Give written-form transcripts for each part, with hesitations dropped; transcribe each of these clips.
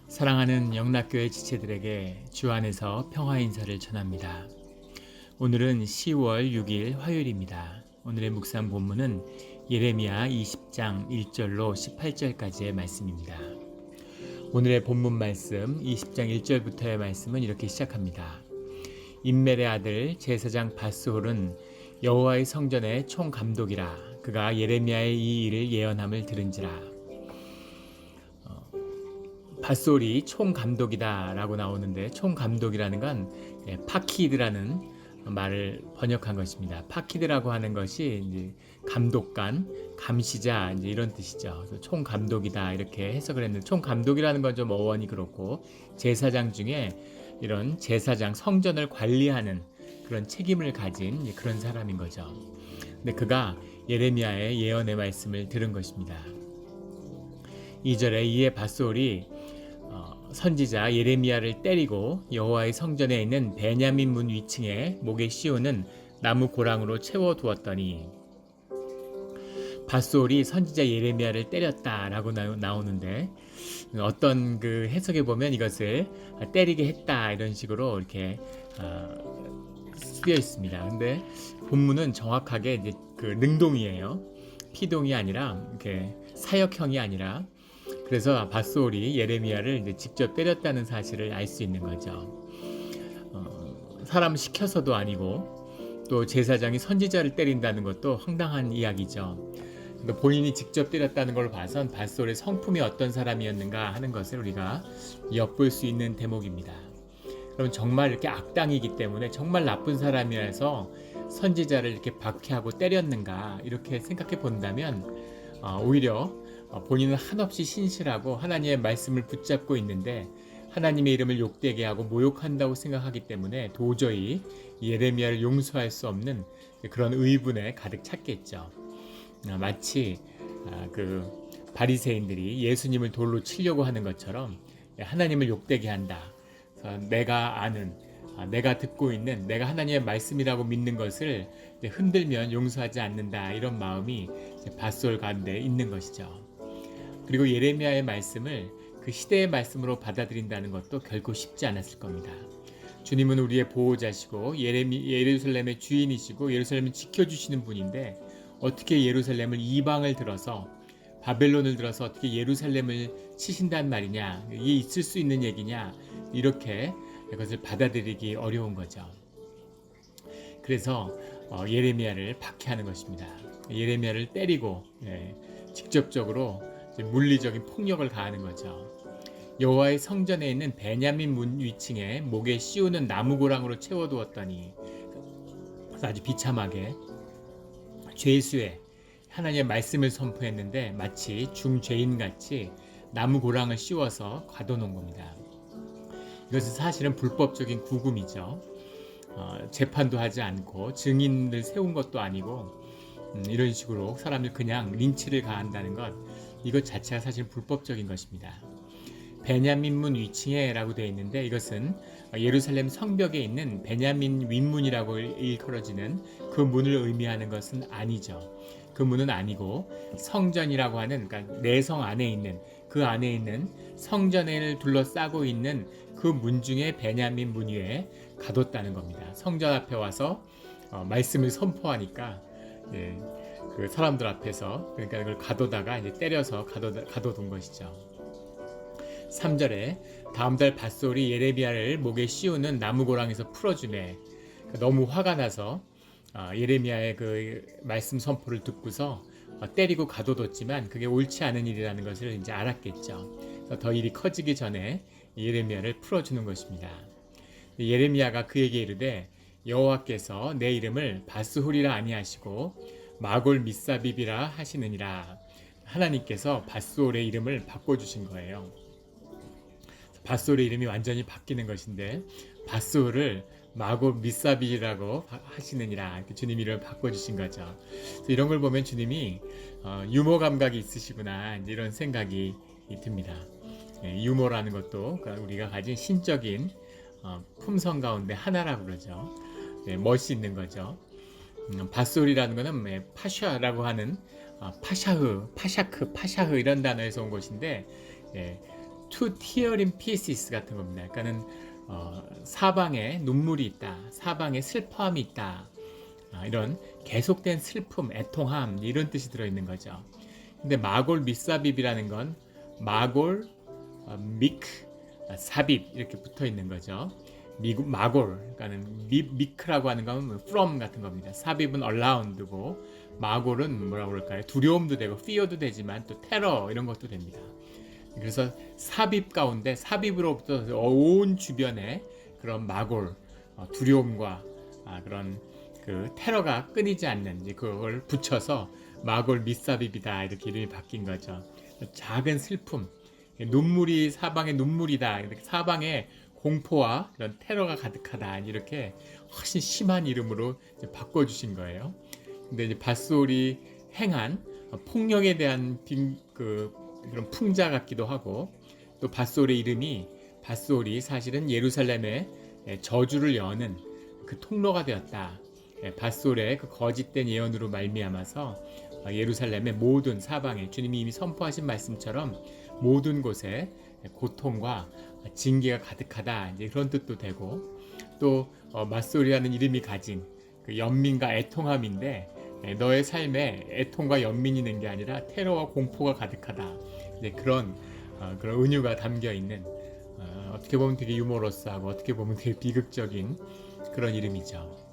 사랑하는 영락교회 지체들에게 주 안에서 평화 인사를 전합니다. 오늘은 10월 6일 화요일입니다. 오늘의 묵상 본문은 예레미야 20장 1절로 18절까지의 말씀입니다. 오늘의 본문 말씀 20장 1절부터의 말씀은 이렇게 시작합니다. 임멜의 아들 제사장 밧스홀은 여호와의 성전의 총감독이라. 그가 예레미야의 이 일을 예언함을 들은지라. 밧솔이 총감독이다 라고 나오는데, 총감독이라는 건 파키드라는 말을 번역한 것입니다. 파키드라고 하는 것이 이제 감독관, 감시자 이제 이런 뜻이죠. 총감독이다 이렇게 해석을 했는데, 총감독이라는 건 좀 어원이 그렇고, 제사장 중에 이런 제사장 성전을 관리하는 그런 책임을 가진 그런 사람인 거죠. 근데 그가 예레미야의 예언의 말씀을 들은 것입니다. 2절에 이에 밧솔이 선지자 예레미야를 때리고 여호와의 성전에 있는 베냐민 문 위층에 목에 씌우는 나무 고랑으로 채워두었더니, 밧솔이 선지자 예레미야를 때렸다라고 나오는데, 어떤 그 해석에 보면 이것을 때리게 했다 이런 식으로 이렇게 쓰여 있습니다. 근데 본문은 정확하게 이제 그 능동이에요. 피동이 아니라 이렇게 사역형이 아니라. 그래서 밧솔이 예레미야를 이제 직접 때렸다는 사실을 알 수 있는 거죠. 사람 시켜서도 아니고, 또 제사장이 선지자를 때린다는 것도 황당한 이야기죠. 본인이 직접 때렸다는 걸 봐선 밧솔의 성품이 어떤 사람이었는가 하는 것을 우리가 엿볼 수 있는 대목입니다. 그럼 정말 이렇게 악당이기 때문에 정말 나쁜 사람이라서 선지자를 이렇게 박해하고 때렸는가, 이렇게 생각해 본다면 오히려 본인은 한없이 신실하고 하나님의 말씀을 붙잡고 있는데 하나님의 이름을 욕되게 하고 모욕한다고 생각하기 때문에 도저히 예레미야를 용서할 수 없는 그런 의분에 가득 찼겠죠. 마치 그 바리새인들이 예수님을 돌로 치려고 하는 것처럼 하나님을 욕되게 한다. 내가 아는, 내가 듣고 있는, 내가 하나님의 말씀이라고 믿는 것을 흔들면 용서하지 않는다, 이런 마음이 밧솔 가운데 있는 것이죠. 그리고 예레미야의 말씀을 그 시대의 말씀으로 받아들인다는 것도 결코 쉽지 않았을 겁니다. 주님은 우리의 보호자시고 예루살렘의 주인이시고 예루살렘을 지켜주시는 분인데, 어떻게 예루살렘을 이방을 들어서, 바벨론을 들어서 어떻게 예루살렘을 치신단 말이냐, 이게 있을 수 있는 얘기냐, 이렇게 그것을 받아들이기 어려운 거죠. 그래서 예레미야를 박해하는 것입니다. 예레미야를 때리고 직접적으로 물리적인 폭력을 가하는 거죠. 여호와의 성전에 있는 베냐민 문 위층에 목에 씌우는 나무 고랑으로 채워두었더니, 아주 비참하게 죄수에 하나님의 말씀을 선포했는데 마치 중죄인같이 나무 고랑을 씌워서 가둬놓은 겁니다. 이것은 사실은 불법적인 구금이죠. 재판도 하지 않고 증인을 세운 것도 아니고, 이런 식으로 사람들 그냥 린치를 가한다는 것, 이것 자체가 사실 불법적인 것입니다. 베냐민 문 위층에 라고 되어 있는데, 이것은 예루살렘 성벽에 있는 베냐민 윗문이라고 일컬어지는 그 문을 의미하는 것은 아니죠. 그 문은 아니고 성전이라고 하는, 그러니까 내성 안에 있는, 그 안에 있는 성전을 둘러싸고 있는 그 문 중에 베냐민 문 위에 가뒀다는 겁니다. 성전 앞에 와서 말씀을 선포하니까 그 사람들 앞에서, 그러니까 그걸 가둬다가 이제 때려서 가둬둔 것이죠. 3절에 다음 달 밧솔이 예레미야를 목에 씌우는 나무 고랑에서 풀어주매, 너무 화가 나서 예레미야의 그 말씀 선포를 듣고서 때리고 가둬뒀지만 그게 옳지 않은 일이라는 것을 이제 알았겠죠. 더 일이 커지기 전에 예레미야를 풀어주는 것입니다. 예레미야가 그에게 이르되, 여호와께서 내 이름을 밧스홀이라 아니하시고 마골 미사빕이라 하시느니라. 하나님께서 밧솔의 이름을 바꿔주신 거예요. 밧솔의 이름이 완전히 바뀌는 것인데, 밧솔을 마골 미사빕이라고 하시느니라, 이렇게 주님 이름을 바꿔주신 거죠. 그래서 이런 걸 보면 주님이 유머 감각이 있으시구나, 이런 생각이 듭니다. 유머라는 것도 우리가 가진 신적인 품성 가운데 하나라고 그러죠. 멋이 있는 거죠. 밧솔이라는 것은 파샤라고 하는 파샤흐, 파샤크, 파샤흐 이런 단어에서 온 것인데, to tear in pieces 같은 겁니다. 그러니까는 사방에 눈물이 있다, 사방에 슬퍼함이 있다, 이런 계속된 슬픔, 애통함 이런 뜻이 들어있는 거죠. 근데 마골 미사빕이라는 건 마골, 미크, 사빕 이렇게 붙어 있는 거죠. 마골, 그러니까는 미크라고 하는 건 from 같은 겁니다. 사빕은 around고 마골은 뭐라고 그럴까요? 두려움도 되고 fear도 되지만 또 테러 이런 것도 됩니다. 그래서 삽입 가운데 삽입으로부터 온 주변에 그런 마골, 두려움과 그런 그 테러가 끊이지 않는 이제 그걸 붙여서 마골 밑삽입이다 이렇게 이름이 바뀐 거죠. 작은 슬픔, 눈물이 사방에 눈물이다, 이렇게 사방에 공포와 그런 테러가 가득하다 이렇게 훨씬 심한 이름으로 이제 바꿔주신 거예요. 근데 이제 밧솔이 행한 폭력에 대한 그런 풍자 같기도 하고, 또 밧솔의 이름이 밧솔이 사실은 예루살렘의 저주를 여는 그 통로가 되었다. 밧솔의 그 거짓된 예언으로 말미암아서 예루살렘의 모든 사방에 주님이 이미 선포하신 말씀처럼 모든 곳에 고통과 징계가 가득하다 이제 그런 뜻도 되고, 또 밧솔이라는 이름이 가진 그 연민과 애통함인데 너의 삶에 애통과 연민이 있는 게 아니라 테러와 공포가 가득하다. 이제 그런 은유가 담겨 있는 어떻게 보면 되게 유머러스하고 어떻게 보면 되게 비극적인 그런 이름이죠.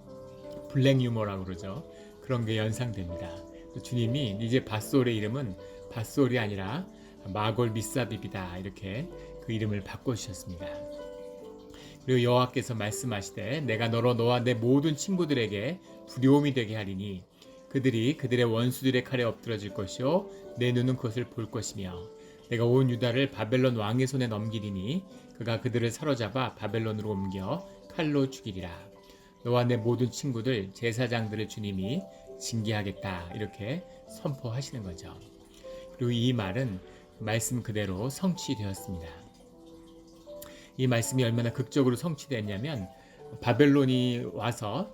블랙 유머라고 그러죠. 그런 게 연상됩니다. 주님이 이제 밧솔의 이름은 밧솔이 아니라 마골 미사빕이다 이렇게 그 이름을 바꿔주셨습니다. 그리고 여호와께서 말씀하시되 내가 너로 너와 내 모든 친구들에게 두려움이 되게 하리니 그들이 그들의 원수들의 칼에 엎드러질 것이요 내 눈은 그것을 볼 것이며 내가 온 유다를 바벨론 왕의 손에 넘기리니 그가 그들을 사로잡아 바벨론으로 옮겨 칼로 죽이리라. 너와 내 모든 친구들 제사장들을 주님이 징계하겠다 이렇게 선포하시는 거죠. 그리고 이 말은 말씀 그대로 성취되었습니다. 이 말씀이 얼마나 극적으로 성취됐냐면 바벨론이 와서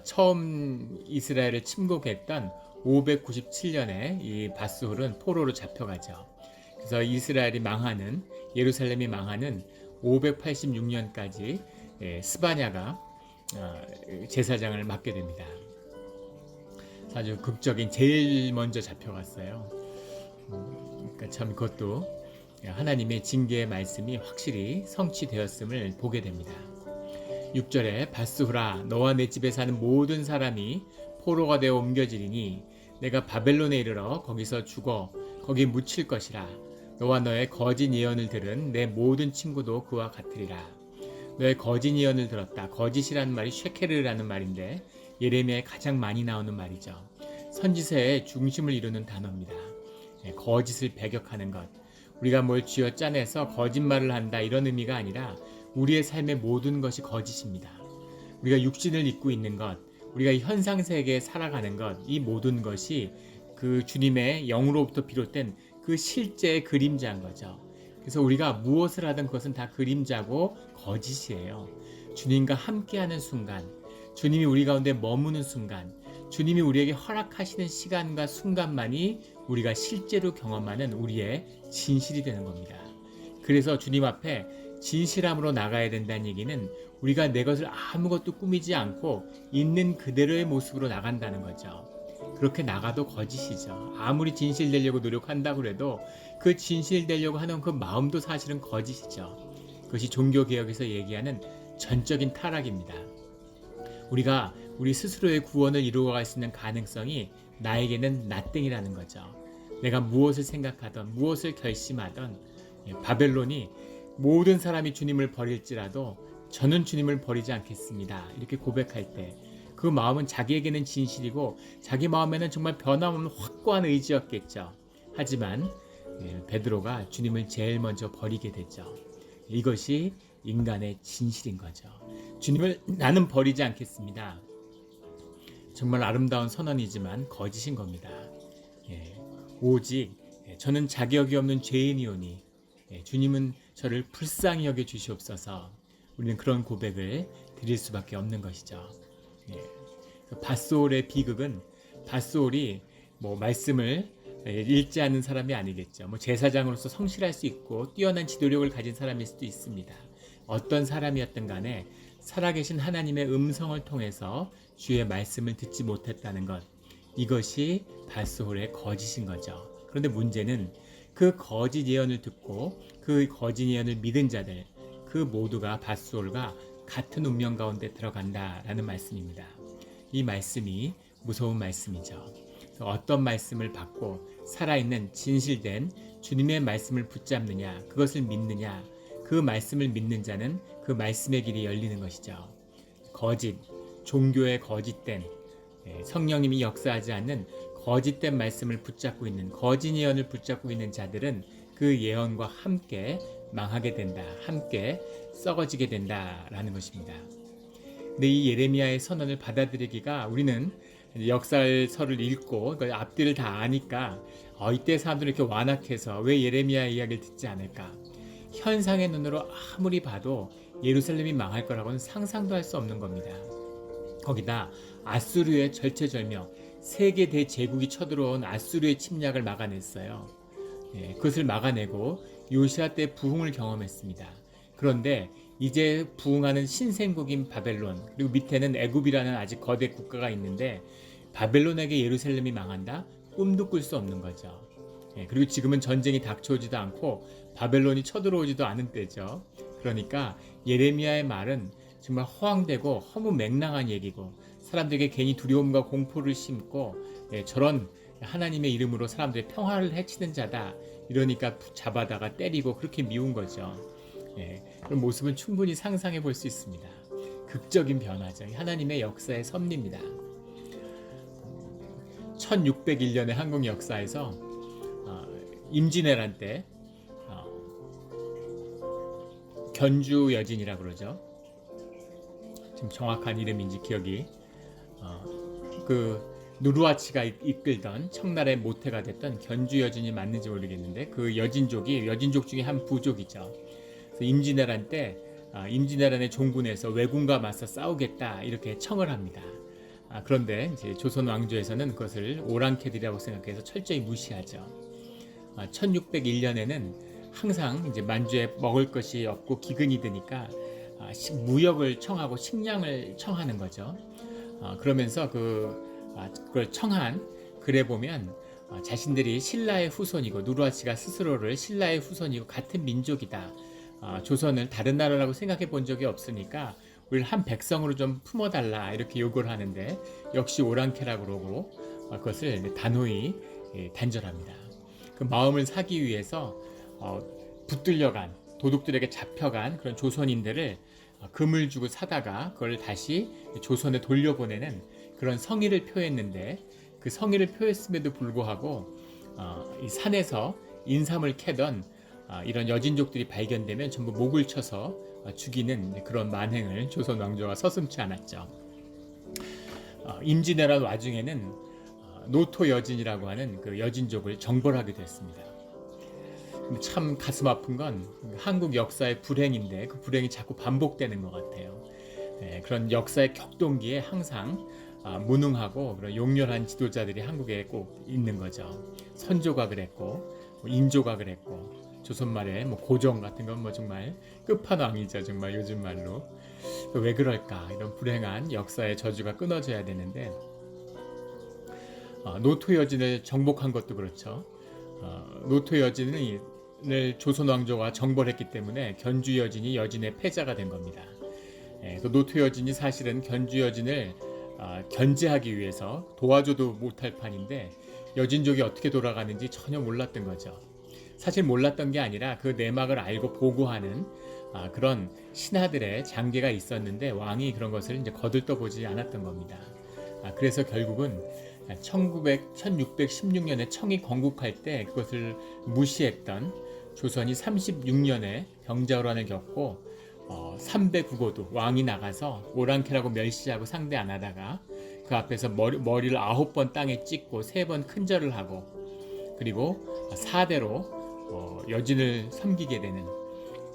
처음 이스라엘을 침공했던 597년에 이 밧솔은 포로로 잡혀가죠. 그래서 이스라엘이 망하는, 예루살렘이 망하는 586년까지 스바냐가 제사장을 맡게 됩니다. 아주 극적인, 제일 먼저 잡혀갔어요. 그러니까 참 그것도 하나님의 징계의 말씀이 확실히 성취되었음을 보게 됩니다. 6절에 밧솔아 너와 내 집에 사는 모든 사람이 포로가 되어 옮겨지리니 내가 바벨론에 이르러 거기서 죽어 거기 묻힐 것이라. 너와 너의 거짓 예언을 들은 내 모든 친구도 그와 같으리라. 너의 거짓 예언을 들었다. 거짓이라는 말이 쉐케르라는 말인데 예레미야에 가장 많이 나오는 말이죠. 선지서의 중심을 이루는 단어입니다. 거짓을 배격하는 것, 우리가 뭘 쥐어짜내서 거짓말을 한다 이런 의미가 아니라 우리의 삶의 모든 것이 거짓입니다. 우리가 육신을 입고 있는 것, 우리가 현상세계에 살아가는 것, 이 모든 것이 그 주님의 영으로부터 비롯된 그 실제의 그림자인 거죠. 그래서 우리가 무엇을 하든 그것은 다 그림자고 거짓이에요. 주님과 함께하는 순간, 주님이 우리 가운데 머무는 순간, 주님이 우리에게 허락하시는 시간과 순간만이 우리가 실제로 경험하는 우리의 진실이 되는 겁니다. 그래서 주님 앞에 진실함으로 나가야 된다는 얘기는 우리가 내 것을 아무것도 꾸미지 않고 있는 그대로의 모습으로 나간다는 거죠. 그렇게 나가도 거짓이죠. 아무리 진실되려고 노력한다고 해도 그 진실되려고 하는 그 마음도 사실은 거짓이죠. 그것이 종교개혁에서 얘기하는 전적인 타락입니다. 우리가 우리 스스로의 구원을 이루어갈 수 있는 가능성이 나에게는 나땡이라는 거죠. 내가 무엇을 생각하던 무엇을 결심하던 바벨론이 모든 사람이 주님을 버릴지라도 저는 주님을 버리지 않겠습니다. 이렇게 고백할 때 그 마음은 자기에게는 진실이고 자기 마음에는 정말 변함없는 확고한 의지였겠죠. 하지만 베드로가 주님을 제일 먼저 버리게 됐죠. 이것이 인간의 진실인 거죠. 주님을 나는 버리지 않겠습니다. 정말 아름다운 선언이지만 거짓인 겁니다. 오직 저는 자격이 없는 죄인이오니 주님은 저를 불쌍히 여겨 주시옵소서. 우리는 그런 고백을 드릴 수밖에 없는 것이죠. 밧솔의 비극은 밧솔이 말씀을 읽지 않는 사람이 아니겠죠. 뭐 제사장으로서 성실할 수 있고 뛰어난 지도력을 가진 사람일 수도 있습니다. 어떤 사람이었든 간에 살아계신 하나님의 음성을 통해서 주의 말씀을 듣지 못했다는 것, 이것이 밧스홀의 거짓인 거죠. 그런데 문제는 그 거짓 예언을 듣고 그 거짓 예언을 믿은 자들, 그 모두가 밧스홀과 같은 운명 가운데 들어간다라는 말씀입니다. 이 말씀이 무서운 말씀이죠. 어떤 말씀을 받고 살아있는 진실된 주님의 말씀을 붙잡느냐, 그것을 믿느냐, 그 말씀을 믿는 자는 그 말씀의 길이 열리는 것이죠. 거짓, 종교의 거짓된, 성령님이 역사하지 않는 거짓된 말씀을 붙잡고 있는, 거짓 예언을 붙잡고 있는 자들은 그 예언과 함께 망하게 된다, 함께 썩어지게 된다라는 것입니다. 근데 이 예레미야의 선언을 받아들이기가, 우리는 역사서를 읽고 그 앞뒤를 다 아니까 이때 사람들이 이렇게 완악해서 왜 예레미야 이야기를 듣지 않을까? 현상의 눈으로 아무리 봐도 예루살렘이 망할 거라고는 상상도 할 수 없는 겁니다. 거기다 아수르의 절체절명, 세계 대제국이 쳐들어온 아수르의 침략을 막아냈어요. 그것을 막아내고 요시아 때 부흥을 경험했습니다. 그런데 이제 부흥하는 신생국인 바벨론, 그리고 밑에는 애굽이라는 아직 거대 국가가 있는데 바벨론에게 예루살렘이 망한다? 꿈도 꿀 수 없는 거죠. 그리고 지금은 전쟁이 닥쳐오지도 않고 바벨론이 쳐들어오지도 않은 때죠. 그러니까 예레미야의 말은 정말 허황되고 허무맹랑한 얘기고, 사람들에게 괜히 두려움과 공포를 심고 저런 하나님의 이름으로 사람들의 평화를 해치는 자다, 이러니까 잡아다가 때리고 그렇게 미운 거죠. 그런 모습은 충분히 상상해 볼 수 있습니다. 극적인 변화죠. 하나님의 역사의 섭리입니다. 1601년의 한국 역사에서 임진왜란 때 견주 여진이라고 그러죠. 지금 정확한 이름인지 기억이, 그 누르하치가 이끌던 청나라의 모태가 됐던 견주 여진이 맞는지 모르겠는데, 그 여진족 중에 한 부족이죠. 그래서 임진왜란 때 임진왜란의 종군에서 왜군과 맞서 싸우겠다 이렇게 청을 합니다. 그런데 이제 조선 왕조에서는 그것을 오랑캐들이라고 생각해서 철저히 무시하죠. 1601년에는 항상 이제 만주에 먹을 것이 없고 기근이 드니까 무역을 청하고 식량을 청하는 거죠. 그러면서 그걸 청한 글에 보면 자신들이 신라의 후손이고, 누르하치가 스스로를 신라의 후손이고 같은 민족이다, 조선을 다른 나라라고 생각해 본 적이 없으니까 우리를 한 백성으로 좀 품어달라, 이렇게 요구를 하는데 역시 오랑캐라고 그러고 그것을 단호히 단절합니다. 그 마음을 사기 위해서 붙들려간, 도둑들에게 잡혀간 그런 조선인들을 금을 주고 사다가 그걸 다시 조선에 돌려보내는 그런 성의를 표했는데, 그 성의를 표했음에도 불구하고 이 산에서 인삼을 캐던 이런 여진족들이 발견되면 전부 목을 쳐서 죽이는 그런 만행을 조선 왕조가 서슴지 않았죠. 임진왜란 와중에는 노토 여진이라고 하는 그 여진족을 정벌하게 됐습니다. 참 가슴 아픈 건 한국 역사의 불행인데, 그 불행이 자꾸 반복되는 것 같아요. 그런 역사의 격동기에 항상 무능하고 그런 용렬한 지도자들이 한국에 꼭 있는 거죠. 선조가 그랬고, 인조가 그랬고, 조선말에 고종 같은 건 정말 끝판왕이죠. 정말 요즘 말로. 왜 그럴까? 이런 불행한 역사의 저주가 끊어져야 되는데, 노토 여진을 정복한 것도 그렇죠. 노토 여진을 조선 왕조가 정벌했기 때문에 견주 여진이 여진의 패자가 된 겁니다. 노토 여진이 사실은 견주 여진을 견제하기 위해서 도와줘도 못할 판인데, 여진족이 어떻게 돌아가는지 전혀 몰랐던 거죠. 사실 몰랐던 게 아니라 그 내막을 알고 보고하는 그런 신하들의 장계가 있었는데, 왕이 그런 것을 이제 거들떠보지 않았던 겁니다. 그래서 결국은 1616년에 청이 건국할 때 그것을 무시했던 조선이 36년에 병자호란을 겪고 300국어도 왕이 나가서 오랑캐라고 멸시하고 상대 안 하다가 그 앞에서 머리를 9번 땅에 찍고 3번 큰절을 하고, 그리고 4대로 여진을 섬기게 되는,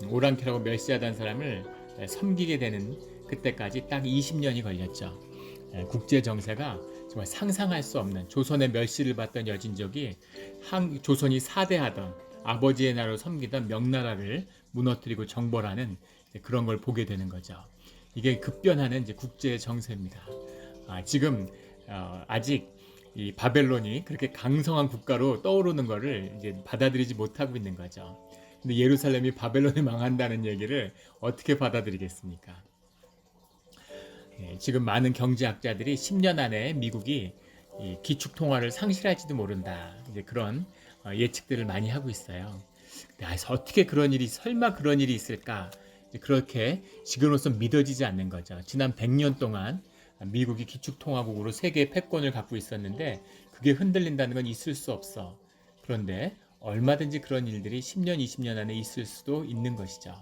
오랑캐라고 멸시하던 사람을 섬기게 되는, 그때까지 딱 20년이 걸렸죠. 국제 정세가 정말 상상할 수 없는 조선의 멸시를 받던 여진족이 조선이 사대하던 아버지의 나라로 섬기던 명나라를 무너뜨리고 정벌하는 그런 걸 보게 되는 거죠. 이게 급변하는 이제 국제 정세입니다. 지금 아직 이 바벨론이 그렇게 강성한 국가로 떠오르는 것을 이제 받아들이지 못하고 있는 거죠. 근데 예루살렘이 바벨론이 망한다는 얘기를 어떻게 받아들이겠습니까? 지금 많은 경제학자들이 10년 안에 미국이 이 기축 통화를 상실할지도 모른다. 이제 그런 예측들을 많이 하고 있어요. 그래서 어떻게 그런 일이 설마 그런 일이 있을까? 그렇게 지금으로서 믿어지지 않는 거죠. 지난 100년 동안 미국이 기축통화국으로 세계의 패권을 갖고 있었는데 그게 흔들린다는 건 있을 수 없어. 그런데 얼마든지 그런 일들이 10년, 20년 안에 있을 수도 있는 것이죠.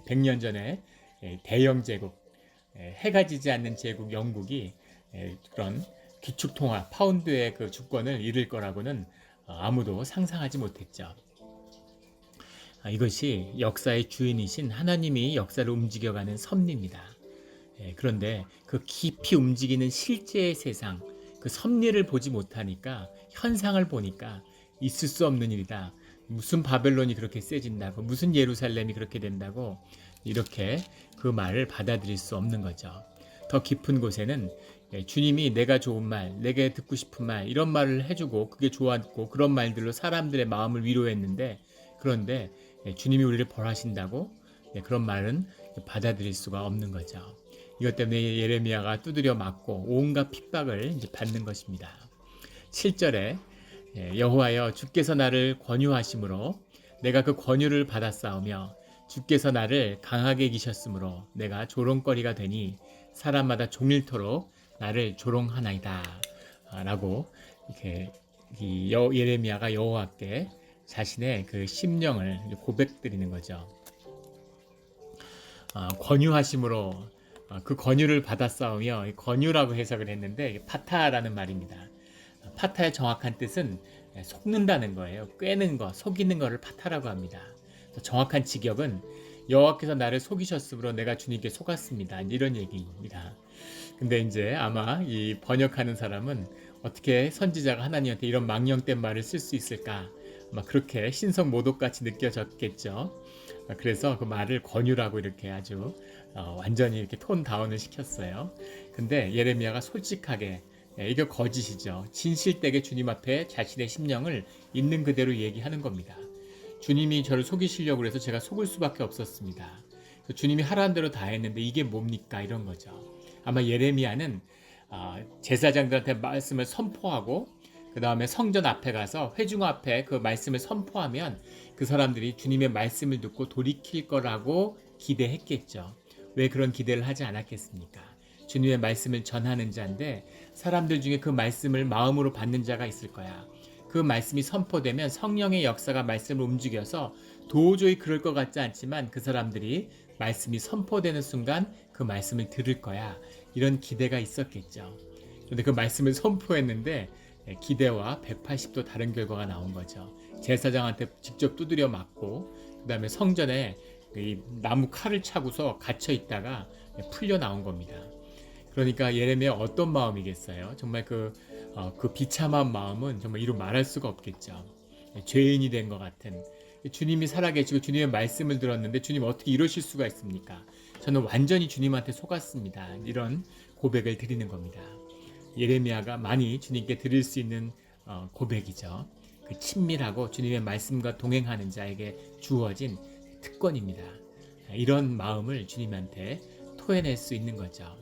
100년 전에 대영 제국, 해가 지지 않는 제국 영국이 그런 기축통화, 파운드의 그 주권을 잃을 거라고는 아무도 상상하지 못했죠. 이것이 역사의 주인이신 하나님이 역사를 움직여가는 섭리입니다. 그런데 그 깊이 움직이는 실제의 세상, 그 섭리를 보지 못하니까 현상을 보니까 있을 수 없는 일이다. 무슨 바벨론이 그렇게 세진다고, 무슨 예루살렘이 그렇게 된다고 이렇게 그 말을 받아들일 수 없는 거죠. 더 깊은 곳에는 주님이 내가 좋은 말, 내게 듣고 싶은 말 이런 말을 해주고 그게 좋았고 그런 말들로 사람들의 마음을 위로했는데 그런데 주님이 우리를 벌하신다고 그런 말은 받아들일 수가 없는 거죠. 이것 때문에 예레미야가 두드려 맞고 온갖 핍박을 이제 받는 것입니다. 7절에 여호와여 주께서 나를 권유하심으로 내가 그 권유를 받았사오며 주께서 나를 강하게 이기셨으므로 내가 조롱거리가 되니 사람마다 종일토록 나를 조롱하나이다 라고 이렇게 예레미야가 여호와께 자신의 그 심령을 고백드리는 거죠. 권유하심으로 그 권유를 받았사오며 권유라고 해석을 했는데 파타라는 말입니다. 파타의 정확한 뜻은 속는다는 거예요. 꿰는 거, 속이는 거를 파타라고 합니다. 정확한 직역은 여호와께서 나를 속이셨으므로 내가 주님께 속았습니다. 이런 얘기입니다. 근데 이제 아마 이 번역하는 사람은 어떻게 선지자가 하나님한테 이런 망령된 말을 쓸 수 있을까? 아마 그렇게 신성 모독같이 느껴졌겠죠. 그래서 그 말을 권유라고 이렇게 아주 완전히 이렇게 톤 다운을 시켰어요. 근데 예레미야가 솔직하게 이게 거짓이죠. 진실되게 주님 앞에 자신의 심령을 있는 그대로 얘기하는 겁니다. 주님이 저를 속이시려고 해서 제가 속을 수밖에 없었습니다. 주님이 하라는 대로 다 했는데 이게 뭡니까? 이런 거죠. 아마 예레미야는 제사장들한테 말씀을 선포하고 그 다음에 성전 앞에 가서 회중 앞에 그 말씀을 선포하면 그 사람들이 주님의 말씀을 듣고 돌이킬 거라고 기대했겠죠. 왜 그런 기대를 하지 않았겠습니까? 주님의 말씀을 전하는 자인데 사람들 중에 그 말씀을 마음으로 받는 자가 있을 거야. 그 말씀이 선포되면 성령의 역사가 말씀을 움직여서 도저히 그럴 것 같지 않지만 그 사람들이 말씀이 선포되는 순간 그 말씀을 들을 거야. 이런 기대가 있었겠죠. 그런데 그 말씀을 선포했는데 기대와 180도 다른 결과가 나온 거죠. 제사장한테 직접 두드려 맞고 그 다음에 성전에 이 나무 칼을 차고서 갇혀 있다가 풀려 나온 겁니다. 그러니까 예레미야 어떤 마음이겠어요? 정말 그 비참한 마음은 정말 이루 말할 수가 없겠죠. 죄인이 된 것 같은 주님이 살아계시고 주님의 말씀을 들었는데 주님 어떻게 이러실 수가 있습니까? 저는 완전히 주님한테 속았습니다. 이런 고백을 드리는 겁니다. 예레미야가 많이 주님께 드릴 수 있는 고백이죠. 그 친밀하고 주님의 말씀과 동행하는 자에게 주어진 특권입니다. 이런 마음을 주님한테 토해낼 수 있는 거죠.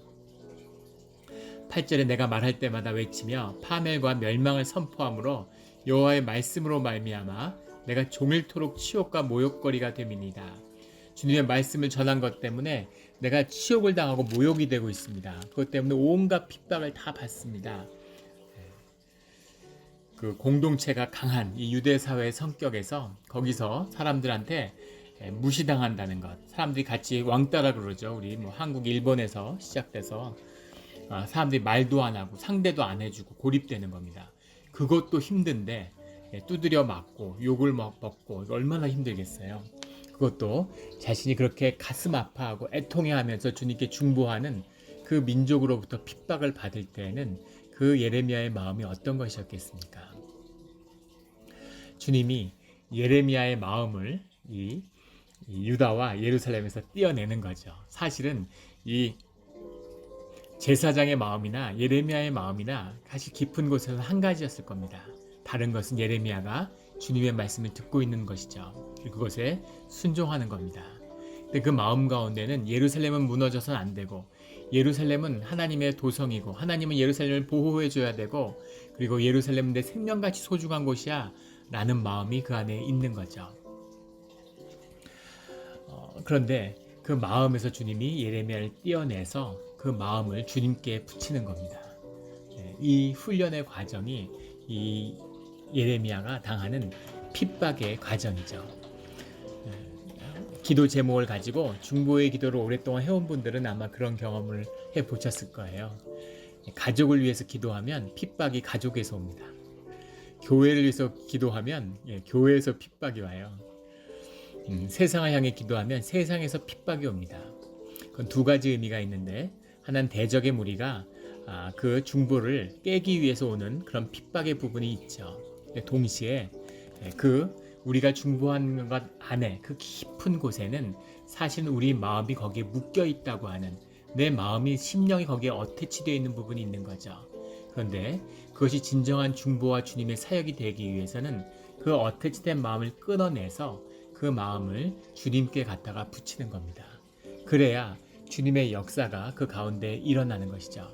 8절에 내가 말할 때마다 외치며 파멸과 멸망을 선포함으로 여호와의 말씀으로 말미암아 내가 종일토록 치욕과 모욕거리가 됨이니이다. 주님의 말씀을 전한 것 때문에 내가 치욕을 당하고 모욕이 되고 있습니다. 그것 때문에 온갖 핍박을 다 받습니다. 그 공동체가 강한 이 유대 사회의 성격에서 거기서 사람들한테 무시당한다는 것, 사람들이 같이 왕따라 그러죠. 우리 뭐 한국, 일본에서 시작돼서 사람들이 말도 안 하고 상대도 안 해주고 고립되는 겁니다. 그것도 힘든데 두드려 맞고 욕을 먹고 얼마나 힘들겠어요. 그것도 자신이 그렇게 가슴 아파하고 애통해하면서 주님께 중보하는 그 민족으로부터 핍박을 받을 때에는 그 예레미야의 마음이 어떤 것이었겠습니까? 주님이 예레미야의 마음을 이 유다와 예루살렘에서 떼어내는 거죠. 사실은 이 제사장의 마음이나 예레미야의 마음이나 사실 깊은 곳에서 한 가지였을 겁니다. 다른 것은 예레미야가 주님의 말씀을 듣고 있는 것이죠. 그것에 순종하는 겁니다. 근데 그 마음 가운데는 예루살렘은 무너져서는 안 되고, 예루살렘은 하나님의 도성이고, 하나님은 예루살렘을 보호해 줘야 되고, 그리고 예루살렘은 내 생명같이 소중한 곳이야 라는 마음이 그 안에 있는 거죠. 그런데 그 마음에서 주님이 예레미야를 떼어내서 그 마음을 주님께 붙이는 겁니다. 이 훈련의 과정이 이 예레미야가 당하는 핍박의 과정이죠. 기도 제목을 가지고 중보의 기도를 오랫동안 해온 분들은 아마 그런 경험을 해보셨을 거예요. 가족을 위해서 기도하면 핍박이 가족에서 옵니다. 교회를 위해서 기도하면 교회에서 핍박이 와요. 세상을 향해 기도하면 세상에서 핍박이 옵니다. 그건 두 가지 의미가 있는데, 하나는 대적의 무리가 그 중보를 깨기 위해서 오는 그런 핍박의 부분이 있죠. 동시에 그 우리가 중보하는 것 안에 그 깊은 곳에는 사실은 우리 마음이 거기에 묶여 있다고 하는, 내 마음이 심령이 거기에 어태치되어 있는 부분이 있는 거죠. 그런데 그것이 진정한 중보와 주님의 사역이 되기 위해서는 그 어태치된 마음을 끊어내서 그 마음을 주님께 갖다가 붙이는 겁니다. 그래야 주님의 역사가 그 가운데 일어나는 것이죠.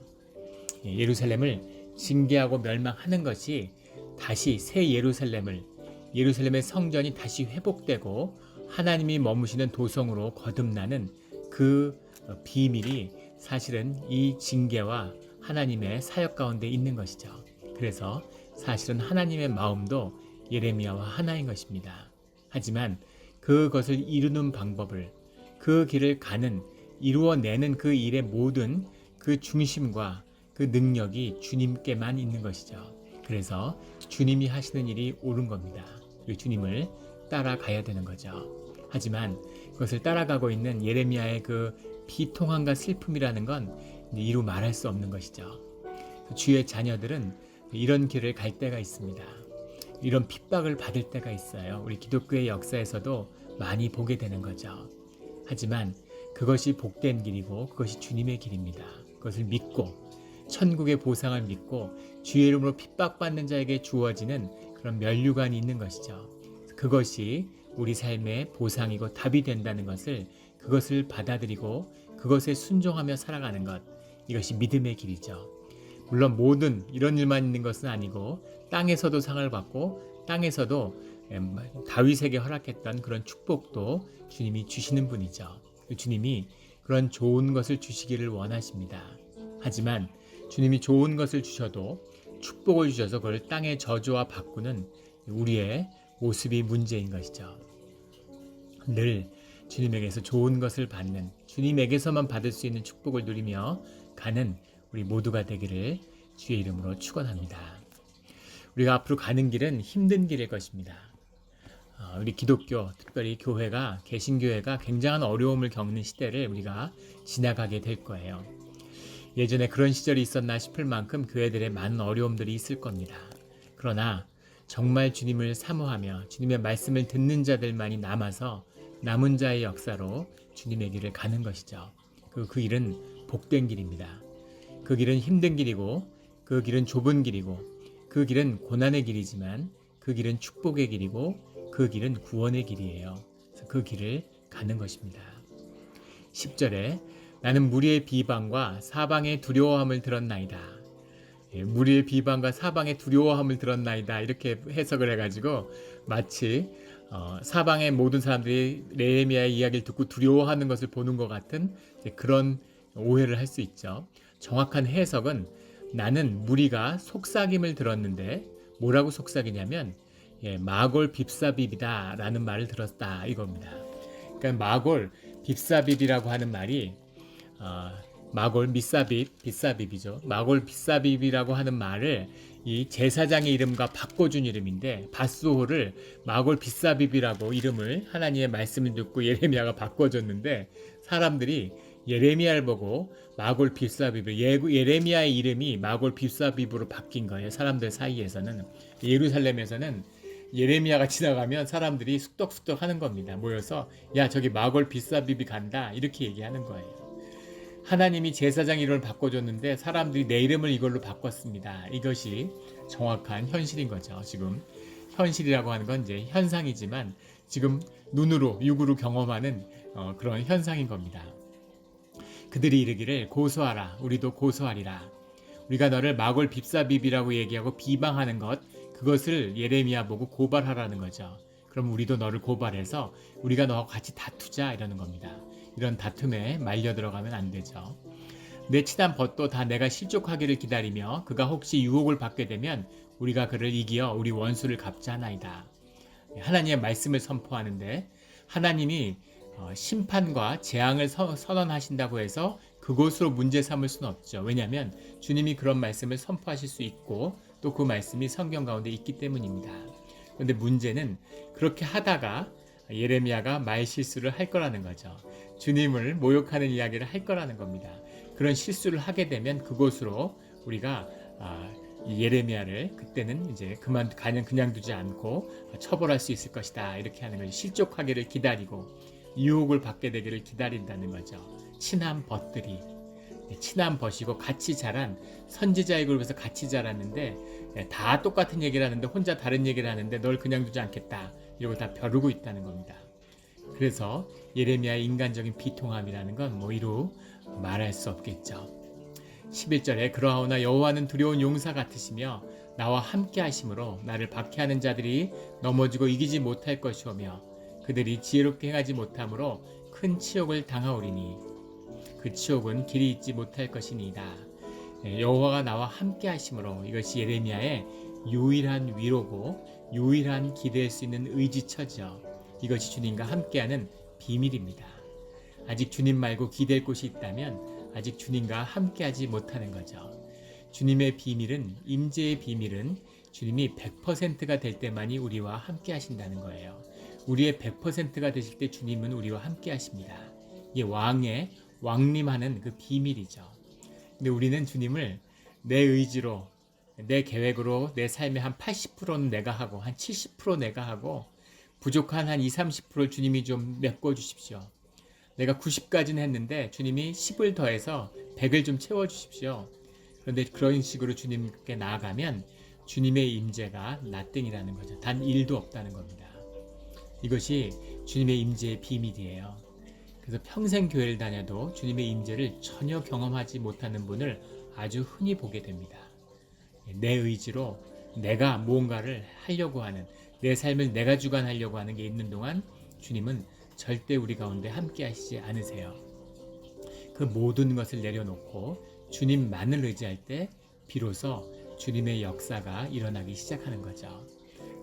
예루살렘을 징계하고 멸망하는 것이 다시 새 예루살렘의 성전이 다시 회복되고 하나님이 머무시는 도성으로 거듭나는 그 비밀이 사실은 이 징계와 하나님의 사역 가운데 있는 것이죠. 그래서 사실은 하나님의 마음도 예레미야와 하나인 것입니다. 하지만 그것을 이루는 방법을, 그 길을 이루어내는 그 일의 모든 그 중심과 그 능력이 주님께만 있는 것이죠. 그래서 주님이 하시는 일이 옳은 겁니다. 그리고 주님을 따라가야 되는 거죠. 하지만 그것을 따라가고 있는 예레미야의 그 비통함과 슬픔이라는 건 이루 말할 수 없는 것이죠. 주의 자녀들은 이런 길을 갈 때가 있습니다. 이런 핍박을 받을 때가 있어요. 우리 기독교의 역사에서도 많이 보게 되는 거죠. 하지만 그것이 복된 길이고 그것이 주님의 길입니다. 그것을 믿고 천국의 보상을 믿고 주의 이름으로 핍박받는 자에게 주어지는 그런 면류관이 있는 것이죠. 그것이 우리 삶의 보상이고 답이 된다는 것을, 그것을 받아들이고 그것에 순종하며 살아가는 것, 이것이 믿음의 길이죠. 물론 모든 이런 일만 있는 것은 아니고 땅에서도 상을 받고 땅에서도 다윗에게 허락했던 그런 축복도 주님이 주시는 분이죠. 주님이 그런 좋은 것을 주시기를 원하십니다. 하지만 주님이 좋은 것을 주셔도 축복을 주셔서 그걸 땅의 저주와 바꾸는 우리의 모습이 문제인 것이죠. 늘 주님에게서 좋은 것을 받는, 주님에게서만 받을 수 있는 축복을 누리며 가는 우리 모두가 되기를 주의 이름으로 축원합니다. 우리가 앞으로 가는 길은 힘든 길일 것입니다. 우리 기독교, 특별히 교회가, 개신교회가 굉장한 어려움을 겪는 시대를 우리가 지나가게 될 거예요. 예전에 그런 시절이 있었나 싶을 만큼 교회들의 많은 어려움들이 있을 겁니다. 그러나 정말 주님을 사모하며 주님의 말씀을 듣는 자들만이 남아서 남은 자의 역사로 주님의 길을 가는 것이죠. 그 길은 복된 길입니다. 그 길은 힘든 길이고, 그 길은 좁은 길이고, 그 길은 고난의 길이지만 그 길은 축복의 길이고, 그 길은 구원의 길이에요. 그래서 그 길을 가는 것입니다. 10절에 나는 무리의 비방과 사방의 두려워함을 들었나이다. 무리의 비방과 사방의 두려워함을 들었나이다. 이렇게 해석을 해가지고 마치 사방의 모든 사람들이 예레미야의 이야기를 듣고 두려워하는 것을 보는 것 같은 그런 오해를 할 수 있죠. 정확한 해석은 나는 무리가 속삭임을 들었는데, 뭐라고 속삭이냐면 마골 빕사빕이다 라는 말을 들었다 이겁니다. 그러니까 마골 빕사빕이라고 하는 말이 마골 미사빕, 빗사빕이죠. 마골 빗사빕이라고 하는 말을 이 제사장의 이름과 바꿔준 이름인데, 밧수호를 마골 빗사빕이라고 이름을 하나님의 말씀을 듣고 예레미야가 바꿔줬는데, 사람들이 예레미야를 보고 마골 빕사비브, 예레미야의 이름이 마골 빕사비브로 바뀐 거예요. 사람들 사이에서는. 예루살렘에서는 예레미야가 지나가면 사람들이 쑥덕쑥덕 하는 겁니다. 모여서 야 저기 마골 빕사비비 간다 이렇게 얘기하는 거예요. 하나님이 제사장 이름을 바꿔줬는데 사람들이 내 이름을 이걸로 바꿨습니다. 이것이 정확한 현실인 거죠. 지금 현실이라고 하는 건 이제 현상이지만 지금 눈으로 육으로 경험하는 그런 현상인 겁니다. 그들이 이르기를 고소하라 우리도 고소하리라. 우리가 너를 마골 빕사비비라고 얘기하고 비방하는 것 그것을 예레미야 보고 고발하라는 거죠. 그럼 우리도 너를 고발해서 우리가 너와 같이 다투자 이러는 겁니다. 이런 다툼에 말려 들어가면 안 되죠. 내 친한 벗도 다 내가 실족하기를 기다리며 그가 혹시 유혹을 받게 되면 우리가 그를 이기어 우리 원수를 갚자나이다. 하나님의 말씀을 선포하는데 하나님이 심판과 재앙을 선언하신다고 해서 그것으로 문제 삼을 수는 없죠. 왜냐하면 주님이 그런 말씀을 선포하실 수 있고 또 그 말씀이 성경 가운데 있기 때문입니다. 그런데 문제는 그렇게 하다가 예레미야가 말 실수를 할 거라는 거죠. 주님을 모욕하는 이야기를 할 거라는 겁니다. 그런 실수를 하게 되면 그곳으로 우리가 예레미야를 그때는 이제 그냥 두지 않고 처벌할 수 있을 것이다. 이렇게 하는 거죠. 실족하기를 기다리고 유혹을 받게 되기를 기다린다는 거죠. 친한 벗들이 친한 벗이고 같이 자란 선지자의 그룹에서 같이 자랐는데 다 똑같은 얘기를 하는데 혼자 다른 얘기를 하는데 널 그냥 두지 않겠다. 이러고 다 벼르고 있다는 겁니다. 그래서 예레미야의 인간적인 비통함이라는 건 이루 말할 수 없겠죠. 11절에 그러하오나 여호와는 두려운 용사 같으시며 나와 함께 하심으로 나를 박해하는 자들이 넘어지고 이기지 못할 것이오며 그들이 지혜롭게 행하지 못함으로 큰 치욕을 당하오리니 그 치욕은 길이 있지 못할 것이니이다. 여호와가 나와 함께 하심으로 이것이 예레미야의 유일한 위로고 유일한 기댈 수 있는 의지처죠. 이것이 주님과 함께하는 비밀입니다. 아직 주님 말고 기댈 곳이 있다면 아직 주님과 함께하지 못하는 거죠. 주님의 비밀은 임재의 비밀은 주님이 100%가 될 때만이 우리와 함께 하신다는 거예요. 우리의 100%가 되실 때 주님은 우리와 함께 하십니다. 이게 왕림하는 그 비밀이죠. 근데 우리는 주님을 내 의지로 내 계획으로 내 삶의 한 80%는 내가 하고 한 70% 내가 하고 부족한 한 20-30%를 주님이 좀 메꿔 주십시오. 내가 90까지는 했는데 주님이 10을 더해서 100을 좀 채워 주십시오. 그런데 그런 식으로 주님께 나아가면 주님의 임재가 나땡이라는 거죠. 단 1도 없다는 겁니다. 이것이 주님의 임재의 비밀이에요. 그래서 평생 교회를 다녀도 주님의 임재를 전혀 경험하지 못하는 분을 아주 흔히 보게 됩니다. 내 의지로 내가 무언가를 하려고 하는 내 삶을 내가 주관하려고 하는 게 있는 동안 주님은 절대 우리 가운데 함께 하시지 않으세요. 그 모든 것을 내려놓고 주님만을 의지할 때 비로소 주님의 역사가 일어나기 시작하는 거죠.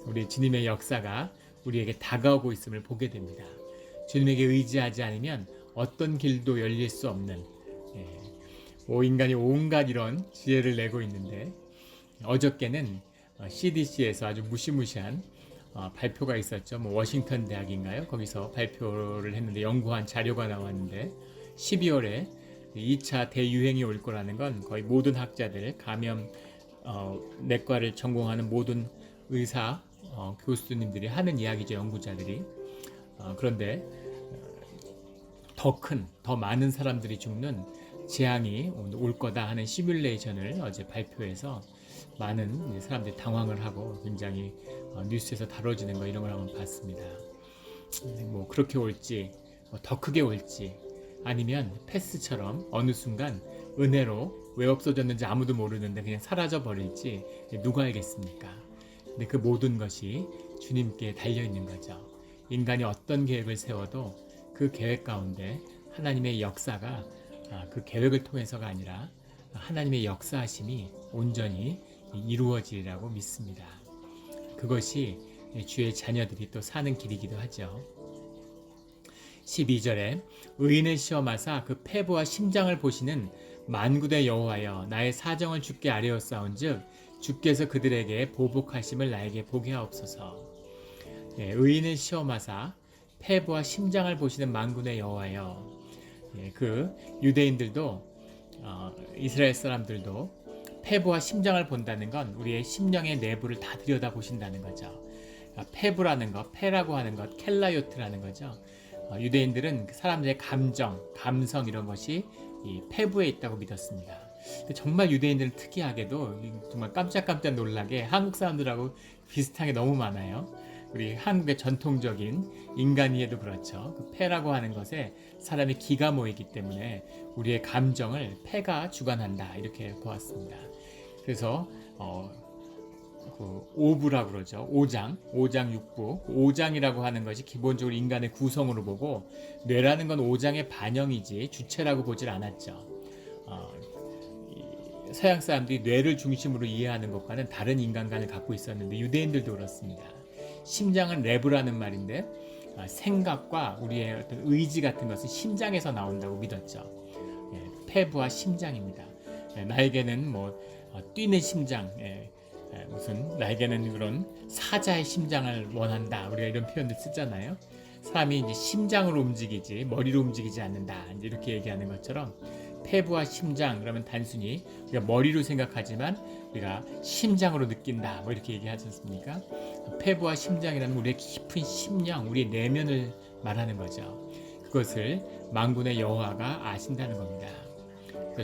우리 주님의 역사가 우리에게 다가오고 있음을 보게 됩니다. 주님에게 의지하지 않으면 어떤 길도 열릴 수 없는 인간이 온갖 이런 지혜를 내고 있는데 어저께는 CDC에서 아주 무시무시한 발표가 있었죠. 워싱턴 대학인가요? 거기서 발표를 했는데 연구한 자료가 나왔는데 12월에 2차 대유행이 올 거라는 건 거의 모든 학자들 감염 내과를 전공하는 모든 의사 교수님들이 하는 이야기죠. 연구자들이. 그런데 더 많은 사람들이 죽는 재앙이 올 거다 하는 시뮬레이션을 어제 발표해서 많은 사람들이 당황을 하고 굉장히 뉴스에서 다뤄지는 거 이런 걸 한번 봤습니다. 그렇게 올지 더 크게 올지 아니면 패스처럼 어느 순간 은혜로 왜 없어졌는지 아무도 모르는데 그냥 사라져 버릴지 누가 알겠습니까? 근데 그 모든 것이 주님께 달려 있는 거죠. 인간이 어떤 계획을 세워도 그 계획 가운데 하나님의 역사가 그 계획을 통해서가 아니라 하나님의 역사하심이 온전히 이루어지리라고 믿습니다. 그것이 주의 자녀들이 또 사는 길이기도 하죠. 12절에 의인을 시험하사 그 패부와 심장을 보시는 만군의 여호와여 나의 사정을 주께 아뢰었사온즉 주께서 그들에게 보복하심을 나에게 보게 하옵소서. 의인을 시험하사 패부와 심장을 보시는 만군의 여호와여 그 유대인들도 이스라엘 사람들도 폐부와 심장을 본다는 건 우리의 심령의 내부를 다 들여다 보신다는 거죠. 폐부라는 것, 폐라고 하는 것, 켈라요트라는 거죠. 유대인들은 사람들의 감정, 감성 이런 것이 이 폐부에 있다고 믿었습니다. 정말 유대인들은 특이하게도 정말 깜짝깜짝 놀라게 한국 사람들하고 비슷한 게 너무 많아요. 우리 한국의 전통적인 인간이해도 그렇죠. 그 폐라고 하는 것에 사람의 기가 모이기 때문에 우리의 감정을 폐가 주관한다 이렇게 보았습니다. 그래서 그 오부라고 그러죠. 오장 육부. 오장이라고 하는 것이 기본적으로 인간의 구성으로 보고 뇌라는 건 오장의 반영이지 주체라고 보질 않았죠. 서양 사람들이 뇌를 중심으로 이해하는 것과는 다른 인간관을 갖고 있었는데 유대인들도 그렇습니다. 심장은 레브라는 말인데 생각과 우리의 어떤 의지 같은 것은 심장에서 나온다고 믿었죠. 폐부와 심장입니다. 나에게는 뛰는 심장, 무슨 나에게는 그런 사자의 심장을 원한다. 우리가 이런 표현들 쓰잖아요. 사람이 이제 심장으로 움직이지 머리로 움직이지 않는다. 이제 이렇게 얘기하는 것처럼 폐부와 심장 그러면 단순히 우리가 머리로 생각하지만 우리가 심장으로 느낀다. 이렇게 얘기하지 않습니까? 폐부와 심장이라는 우리의 깊은 심령, 우리의 내면을 말하는 거죠. 그것을 만군의 여호와가 아신다는 겁니다.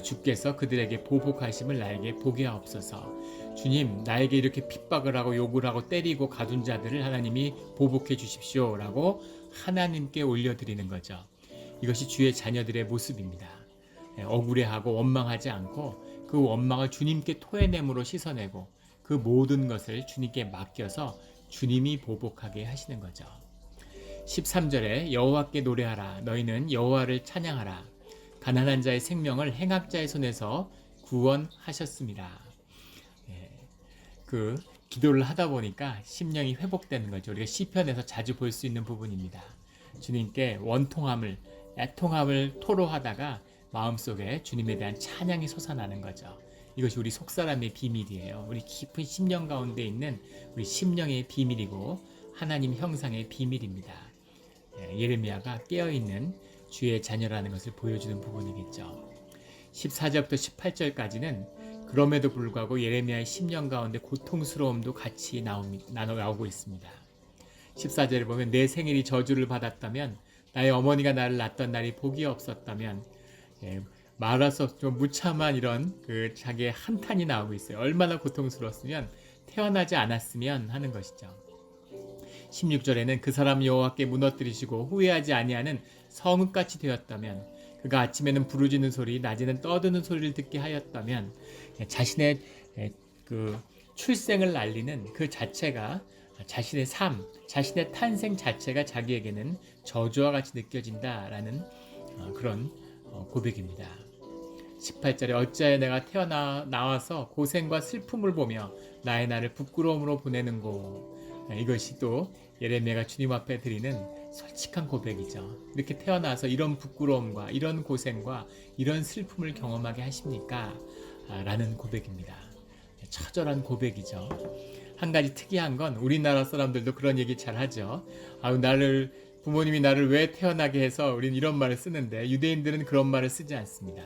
주께서 그들에게 보복하심을 나에게 보게 하옵소서. 주님, 나에게 이렇게 핍박을 하고 욕을 하고 때리고 가둔 자들을 하나님이 보복해 주십시오 라고 하나님께 올려드리는 거죠. 이것이 주의 자녀들의 모습입니다. 억울해하고 원망하지 않고 그 원망을 주님께 토해냄으로 씻어내고 그 모든 것을 주님께 맡겨서 주님이 보복하게 하시는 거죠. 13절에 여호와께 노래하라. 너희는 여호와를 찬양하라. 가난한 자의 생명을 행악자의 손에서 구원하셨습니다. 그 기도를 하다 보니까 심령이 회복되는 거죠. 우리가 시편에서 자주 볼 수 있는 부분입니다. 주님께 원통함을, 애통함을 토로하다가 마음속에 주님에 대한 찬양이 솟아나는 거죠. 이것이 우리 속사람의 비밀이에요. 우리 깊은 심령 가운데 있는 우리 심령의 비밀이고 하나님 형상의 비밀입니다. 예레미야가 깨어있는 주의 자녀라는 것을 보여주는 부분이겠죠. 14절부터 18절까지는 그럼에도 불구하고 예레미야의 심령 가운데 고통스러움도 같이 나오고 있습니다. 14절에 보면 내 생일이 저주를 받았다면 나의 어머니가 나를 낳던 날이 복이 없었다면 말할 수 없죠. 무참한 이런 자기의 한탄이 나오고 있어요. 얼마나 고통스러웠으면 태어나지 않았으면 하는 것이죠. 16절에는 그 사람 여호와께 무너뜨리시고 후회하지 아니하는 성읍같이 되었다면 그가 아침에는 부르짖는 소리 낮에는 떠드는 소리를 듣게 하였다면 자신의 그 출생을 알리는 그 자체가 자신의 삶, 자신의 탄생 자체가 자기에게는 저주와 같이 느껴진다라는 그런 고백입니다. 18절에 어찌하여 내가 나와서 고생과 슬픔을 보며 나의 날을 부끄러움으로 보내는고. 이것이 또 예레미야가 주님 앞에 드리는 솔직한 고백이죠. 이렇게 태어나서 이런 부끄러움과 이런 고생과 이런 슬픔을 경험하게 하십니까? 라는 고백입니다. 처절한 고백이죠. 한 가지 특이한 건 우리나라 사람들도 그런 얘기 잘 하죠. 부모님이 나를 왜 태어나게 해서 우리는 이런 말을 쓰는데 유대인들은 그런 말을 쓰지 않습니다.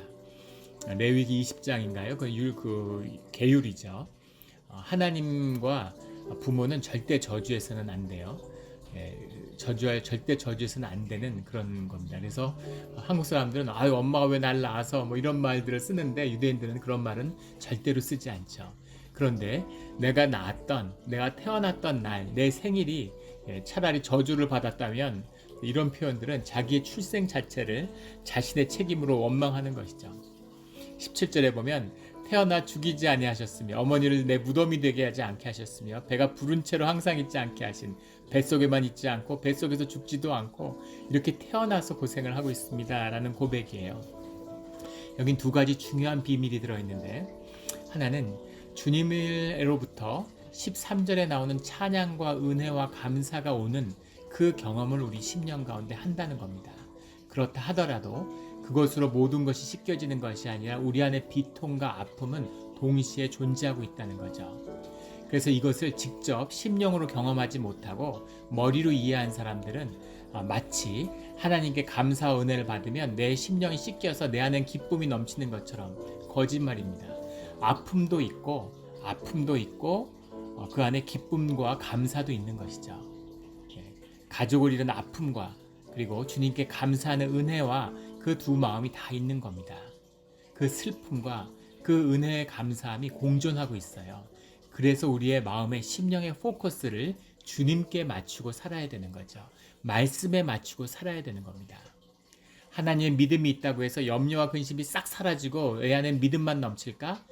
레위기 20장인가요? 그 계율이죠. 하나님과 부모는 절대 저주해서는 안 돼요. 절대 저주해서는 안 되는 그런 겁니다. 그래서 한국 사람들은 엄마가 왜 날 낳아서 이런 말들을 쓰는데 유대인들은 그런 말은 절대로 쓰지 않죠. 그런데 내가 태어났던 날, 내 생일이 차라리 저주를 받았다면 이런 표현들은 자기의 출생 자체를 자신의 책임으로 원망하는 것이죠. 17절에 보면 태어나 죽이지 아니하셨으며 어머니를 내 무덤이 되게 하지 않게 하셨으며 배가 부른 채로 항상 있지 않게 하신 뱃속에만 있지 않고 뱃속에서 죽지도 않고 이렇게 태어나서 고생을 하고 있습니다 라는 고백이에요. 여긴 두 가지 중요한 비밀이 들어있는데 하나는 주님으로부터 13절에 나오는 찬양과 은혜와 감사가 오는 그 경험을 우리 심령 가운데 한다는 겁니다. 그렇다 하더라도 그것으로 모든 것이 씻겨지는 것이 아니라 우리 안에 비통과 아픔은 동시에 존재하고 있다는 거죠. 그래서 이것을 직접 심령으로 경험하지 못하고 머리로 이해한 사람들은 마치 하나님께 감사와 은혜를 받으면 내 심령이 씻겨서 내 안엔 기쁨이 넘치는 것처럼 거짓말입니다. 아픔도 있고 그 안에 기쁨과 감사도 있는 것이죠. 가족을 잃은 아픔과 그리고 주님께 감사하는 은혜와 그 두 마음이 다 있는 겁니다. 그 슬픔과 그 은혜의 감사함이 공존하고 있어요. 그래서 우리의 마음의 심령의 포커스를 주님께 맞추고 살아야 되는 거죠. 말씀에 맞추고 살아야 되는 겁니다. 하나님의 믿음이 있다고 해서 염려와 근심이 싹 사라지고 내 안에 믿음만 넘칠까?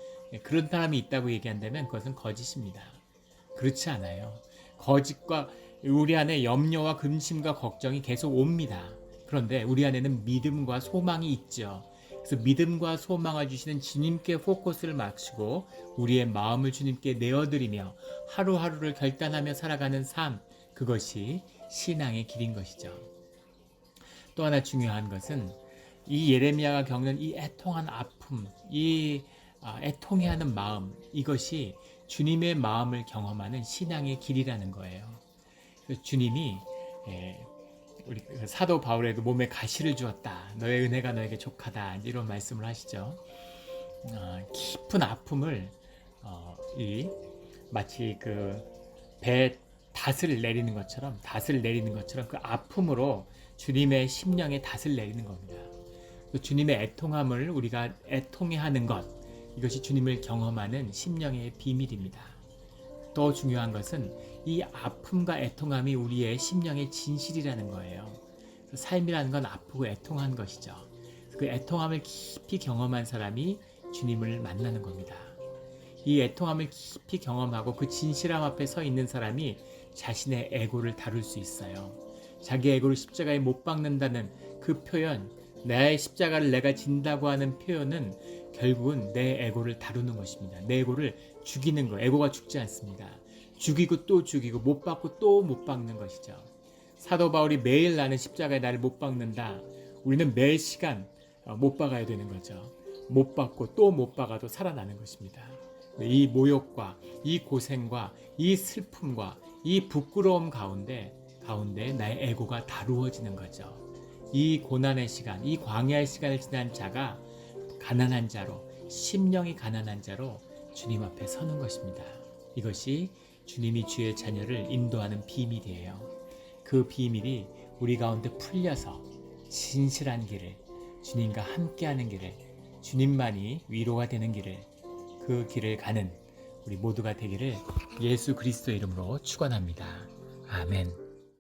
그런 사람이 있다고 얘기한다면 그것은 거짓입니다. 그렇지 않아요. 거짓과 우리 안에 염려와 근심과 걱정이 계속 옵니다. 그런데 우리 안에는 믿음과 소망이 있죠. 그래서 믿음과 소망을 주시는 주님께 포커스를 맞추고 우리의 마음을 주님께 내어드리며 하루하루를 결단하며 살아가는 삶, 그것이 신앙의 길인 것이죠. 또 하나 중요한 것은 이 예레미야가 겪는 이 애통한 아픔, 이 애통해하는 마음, 이것이 주님의 마음을 경험하는 신앙의 길이라는 거예요. 주님이 우리 사도 바울에도 몸에 가시를 주었다. 너의 은혜가 너에게 족하다. 이런 말씀을 하시죠. 깊은 아픔을 마치 그 배 닷을 내리는 것처럼 그 아픔으로 주님의 심령에 닷을 내리는 겁니다. 주님의 애통함을 우리가 애통해하는 것, 이것이 주님을 경험하는 심령의 비밀입니다. 더 중요한 것은 이 아픔과 애통함이 우리의 심령의 진실이라는 거예요. 삶이라는 건 아프고 애통한 것이죠. 그 애통함을 깊이 경험한 사람이 주님을 만나는 겁니다. 이 애통함을 깊이 경험하고 그 진실함 앞에 서 있는 사람이 자신의 에고를 다룰 수 있어요. 자기 에고를 십자가에 못 박는다는 그 표현, 나의 십자가를 내가 진다고 하는 표현은 결국은 내 에고를 다루는 것입니다. 내 에고를 죽이는 거. 에고가 죽지 않습니다. 죽이고 또 죽이고 못 박고 또 못 박는 것이죠. 사도 바울이 매일 나는 십자가에 나를 못 박는다. 우리는 매 시간 못 박아야 되는 거죠. 못 박고 또 못 박아도 살아나는 것입니다. 이 모욕과 이 고생과 이 슬픔과 이 부끄러움 가운데 나의 에고가 다루어지는 거죠. 이 고난의 시간, 이 광야의 시간을 지난 자가 가난한 자로, 심령이 가난한 자로 주님 앞에 서는 것입니다. 이것이 주님이 주의 자녀를 인도하는 비밀이에요. 그 비밀이 우리 가운데 풀려서 진실한 길을, 주님과 함께하는 길을, 주님만이 위로가 되는 길을, 그 길을 가는 우리 모두가 되기를 예수 그리스도의 이름으로 축원합니다. 아멘.